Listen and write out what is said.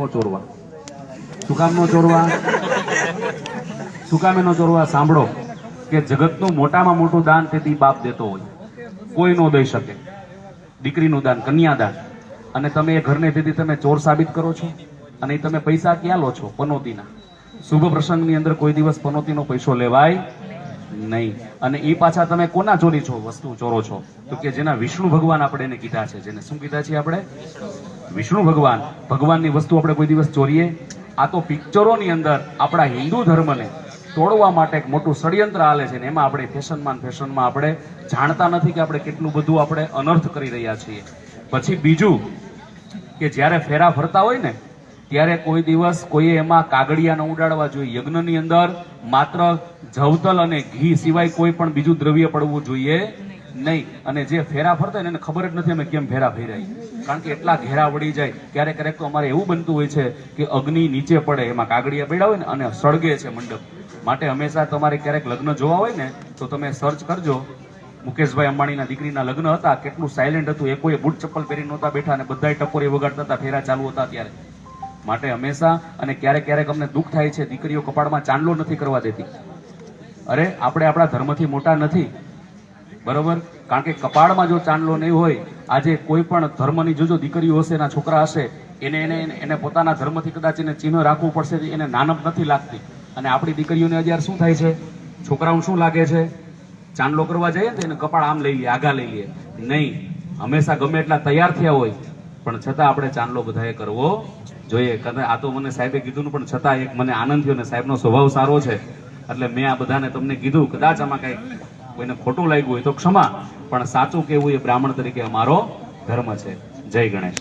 નો ચોરવા. શું કામ નો ચોરવા? શું કામ નો ચોરવા? સાંભળો કે જગતનું મોટામાં મોટું દાન તેથી બાપ દેતો હોય, કોઈ નો દઈ શકે. દીકરીનું દાન, કન્યાદાન, અને તમે એ ઘરને તેથી તમે ચોર સાબિત કરો છો. અને એ તમે પૈસા ક્યાં લો છો? પનોતીના. શુભ પ્રસંગની અંદર કોઈ દિવસ પનોતીનો પૈસો લેવાય નહીં. અને એ પાછા તમે કોના ચોરી છો? વસ્તુ ચોરો છો. તો કે જેના વિષ્ણુ ભગવાન આપણે એને કીધા છે. જેને શું કીધા છે આપણે? વિષ્ણુ ભગવાન. ભગવાનની વસ્તુ આપણે કોઈ દિવસ ચોરીએ? આ તો પિક્ચરોની અંદર આપણા હિન્દુ ધર્મને તોડવા માટે એક મોટું ષડયંત્ર હાલે છે. એમાં આપણે ફેશનમાં આપણે જાણતા નથી કે આપણે કેટલું બધું આપણે અનર્થ કરી રહ્યા છીએ. પછી બીજું કે જ્યારે ફેરા ફરતા હોય ને ત્યારે કોઈ દિવસ કોઈએ એમાં કાગળિયા ન ઉડાડવા જોઈએ. યજ્ઞની અંદર માત્ર જવતલ અને ઘી સિવાય કોઈ પણ બીજું દ્રવ્ય પડવું જોઈએ નહીં. અને જે ફેરા ફરતા હોય એને ખબર જ નથી અમે કેમ ફેરા ફેરાય, કારણ કે એટલા ઘેરા વળી જાય. ક્યારેક તો અમારે એવું બનતું હોય છે કે અગ્નિ નીચે પડે, એમાં કાગળિયા પડ્યા હોય ને અને સળગે છે મંડપ. માટે હંમેશા તમારે ક્યારેક લગ્ન જોવા હોય ને તો તમે સર્ચ કરજો. મુકેશભાઈ અંબાણીના દીકરીના લગ્ન હતા, કેટલું સાયલેન્ટ હતું. એ કોઈ બૂટ ચપ્પલ પહેરી નહોતા બેઠા અને બધાય ટકોરી વગાડતા હતા, ફેરા ચાલુ હતા ત્યારે. માટે હંમેશા, અને ક્યારેક અમને દુઃખ થાય છે, દીકરીઓ કપાળમાં ચાંદલો નથી કરવા દેતી. અરે આપણે આપણા ધર્મથી મોટા નથી, બરોબર? કારણ કે કપાળમાં જો ચાંદલો નહીં હોય, આજે કોઈ પણ ધર્મની જોજો દીકરીઓ હશે, એના છોકરા હશે, એને પોતાના ધર્મથી કદાચ એને ચિહ્ન રાખવું પડશે, એને નાનપ નથી લાગતી. અને આપણી દીકરીઓને અત્યારે શું થાય છે? છોકરાઓ શું લાગે છે? ચાંદલો કરવા જઈએ તો એને કપાળ આમ લઈ લે, આગા લઈ લે. નહીં, હંમેશા ગમે એટલા તૈયાર થયા હોય પણ છતાં આપણે ચાંદલો બધાએ કરવો જોઈએ. આ તો મને સાહેબે કીધું પણ છતાં એક મને આનંદ થયો, ને સાહેબનો સ્વભાવ સારો છે એટલે મેં આ બધાને તમને કીધું. કદાચ આમાં કઈ કોઈને ખોટું લાગ્યું હોય તો ક્ષમા, પણ સાચું કેવું એ બ્રાહ્મણ તરીકે અમારો ધર્મ છે. જય ગણેશ.